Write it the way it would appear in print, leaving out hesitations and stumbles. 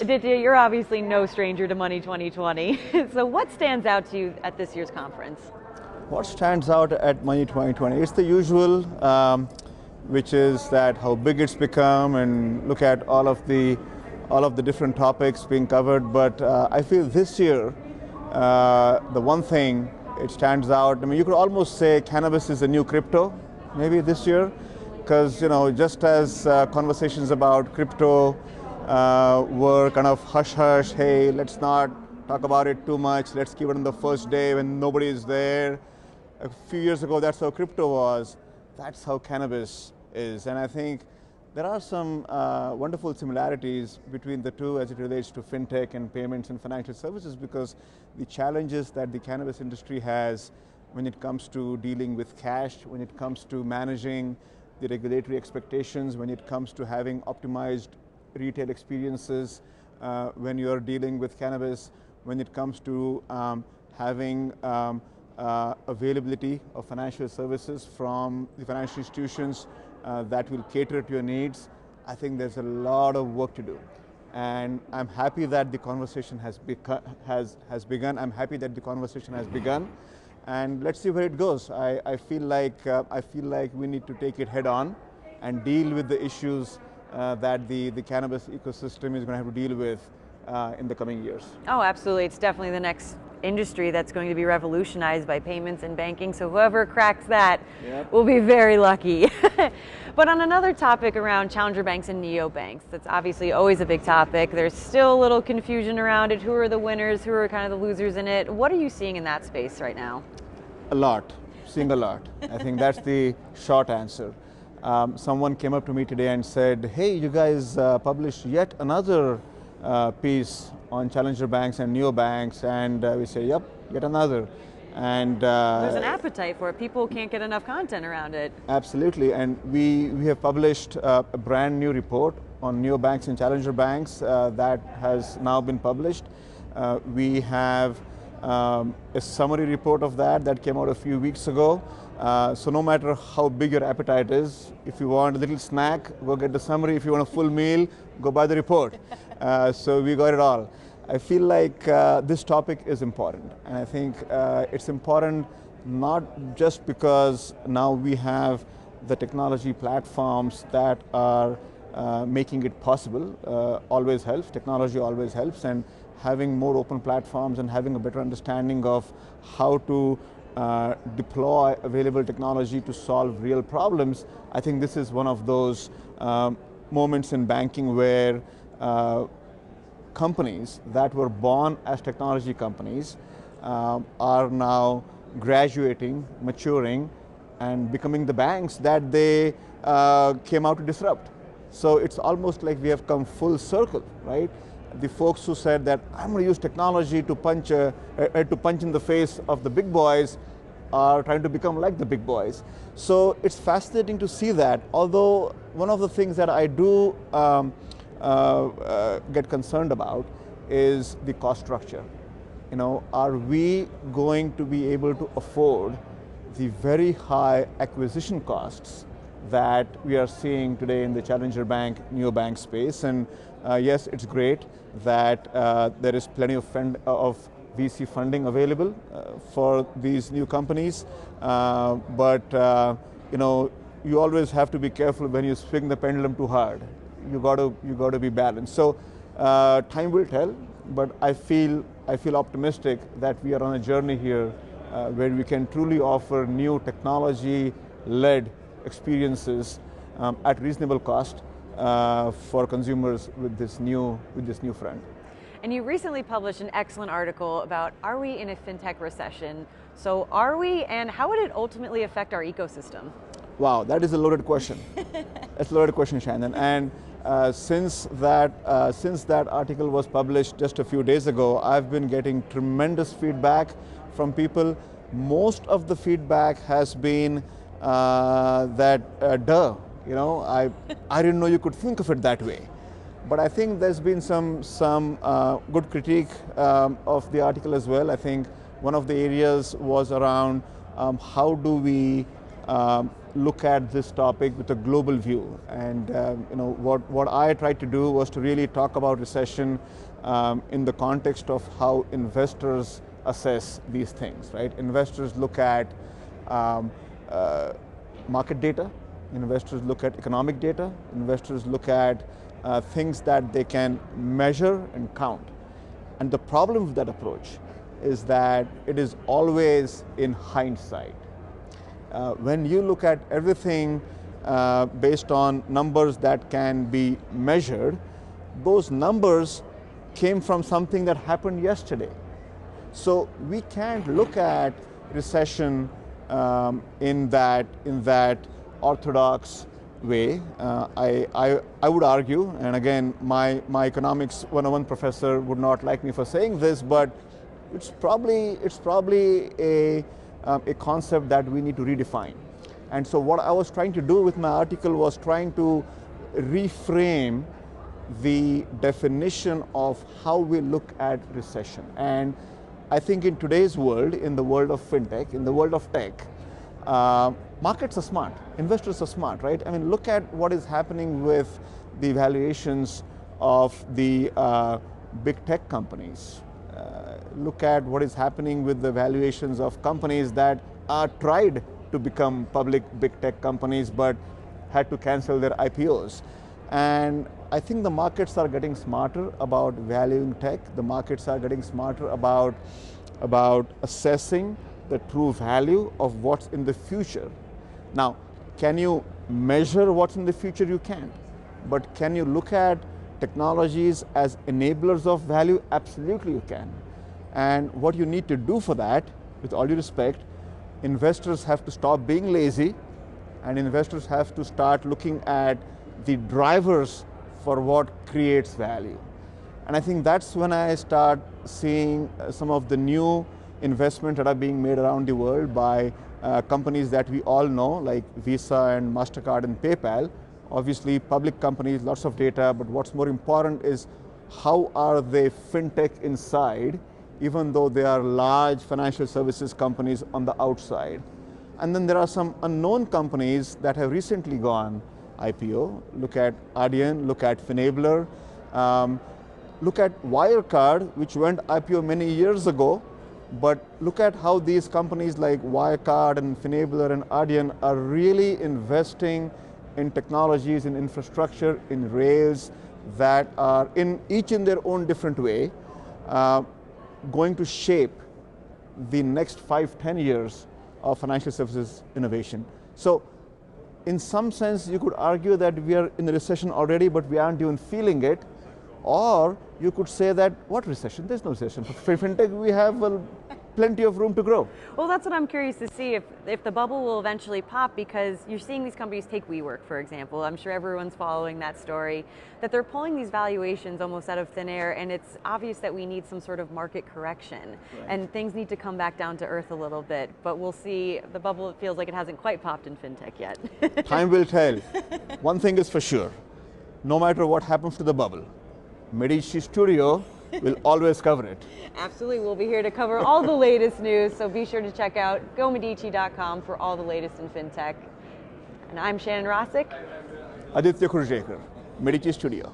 Aditya, you're obviously no stranger to Money 2020. So what stands out to you at this year's conference? What stands out at Money 2020? It's the usual, which is that how big it's become, and look at all of the different topics being covered. But I feel this year, the one thing it stands out. I mean, you could almost say cannabis is the new crypto, maybe this year, because just as conversations about crypto were kind of hush hush. Hey, let's not talk about it too much. Let's keep it on the first day when nobody is there. A few years ago, that's how crypto was. That's how cannabis is. And I think there are some wonderful similarities between the two as it relates to fintech and payments and financial services, because the challenges that the cannabis industry has when it comes to dealing with cash, when it comes to managing the regulatory expectations, when it comes to having optimized retail experiences, when you're dealing with cannabis, when it comes to having availability of financial services from the financial institutions that will cater to your needs. I think there's a lot of work to do. And I'm happy that the conversation has begun. I'm happy that the conversation has begun. And let's see where it goes. I feel like we need to take it head on and deal with the issues that the cannabis ecosystem is going to have to deal with in the coming years. Oh, absolutely. It's definitely the next industry that's going to be revolutionized by payments and banking. So whoever cracks that will be very lucky. But on another topic around challenger banks and neobanks, that's obviously always a big topic. There's still a little confusion around it. Who are the winners? Who are kind of the losers in it? What are you seeing in that space right now? A lot. Seeing a lot. I think that's the short answer. Someone came up to me today and said, hey, you guys published yet another piece on challenger banks and neobanks, and we say, yep, yet another. And there's an appetite for it. People can't get enough content around it. Absolutely, and we have published a brand new report on neobanks and challenger banks that has now been published. We have a summary report of that came out a few weeks ago. So no matter how big your appetite is, if you want a little snack, go get the summary. If you want a full meal, go buy the report. So we got it all. I feel like this topic is important, and I think it's important not just because now we have the technology platforms that are making it possible. Always helps. Technology always helps, and having more open platforms and having a better understanding of how to deploy available technology to solve real problems. I think this is one of those moments in banking where companies that were born as technology companies are now graduating, maturing, and becoming the banks that they came out to disrupt. So it's almost like we have come full circle, right? The folks who said that I'm going to use technology to punch in the face of the big boys are trying to become like the big boys. So it's fascinating to see that. Although one of the things that I do get concerned about is the cost structure. Are we going to be able to afford the very high acquisition costs that we are seeing today in the challenger bank, neobank space? And yes, it's great that there is plenty of VC funding available for these new companies, but you always have to be careful when you swing the pendulum too hard. You got to be balanced. So time will tell, but I feel optimistic that we are on a journey here where we can truly offer new technology-led experiences at reasonable cost for consumers with this new front. And you recently published an excellent article about, are we in a fintech recession? So are we, and how would it ultimately affect our ecosystem? Wow, that is a loaded question. That's a loaded question, Shannon. And since that article was published just a few days ago, I've been getting tremendous feedback from people. Most of the feedback has been duh, I didn't know you could think of it that way. But I think there's been some good critique of the article as well. I think one of the areas was around how do we look at this topic with a global view. And what I tried to do was to really talk about recession in the context of how investors assess these things, right? Investors look at market data, investors look at economic data, investors look at things that they can measure and count. And the problem with that approach is that it is always in hindsight. When you look at everything based on numbers that can be measured, those numbers came from something that happened yesterday. So we can't look at recession in that orthodox way. I would argue, and again, my economics 101 professor would not like me for saying this, but it's probably a concept that we need to redefine. And so what I was trying to do with my article was trying to reframe the definition of how we look at recession. And I think in today's world, in the world of fintech, in the world of tech, markets are smart, investors are smart, right? I mean, look at what is happening with the valuations of the big tech companies. Look at what is happening with the valuations of companies that are tried to become public big tech companies but had to cancel their IPOs. And I think the markets are getting smarter about valuing tech. The markets are getting smarter about assessing the true value of what's in the future. Now, can you measure what's in the future? You can. But can you look at technologies as enablers of value? Absolutely you can. And what you need to do for that, with all due respect, investors have to stop being lazy, and investors have to start looking at the drivers for what creates value. And I think that's when I start seeing some of the new investments that are being made around the world by companies that we all know, like Visa and MasterCard and PayPal. Obviously, public companies, lots of data, but what's more important is how are they fintech inside, even though they are large financial services companies on the outside. And then there are some unknown companies that have recently gone IPO. Look at Adyen, look at Finabler, look at Wirecard, which went IPO many years ago, but look at how these companies like Wirecard and Finabler and Adyen are really investing in technologies, in infrastructure, in rails that are each in their own different way, going to shape the next 5-10 years of financial services innovation. So in some sense, you could argue that we are in a recession already, but we aren't even feeling it. Or you could say that, what recession? There's no recession. For fintech, we have plenty of room to grow. Well, that's what I'm curious to see, if the bubble will eventually pop, because you're seeing these companies, take WeWork, for example. I'm sure everyone's following that story, that they're pulling these valuations almost out of thin air, and it's obvious that we need some sort of market correction. Right. And things need to come back down to earth a little bit, but we'll see. The bubble, it feels like it hasn't quite popped in fintech yet. Time will tell. One thing is for sure, no matter what happens to the bubble, MEDICI Studio will always cover it. Absolutely, we'll be here to cover all the latest news, so be sure to check out gomedici.com for all the latest in fintech. And I'm Shannon Rossick. Aditya Khurjekar, MEDICI Studio.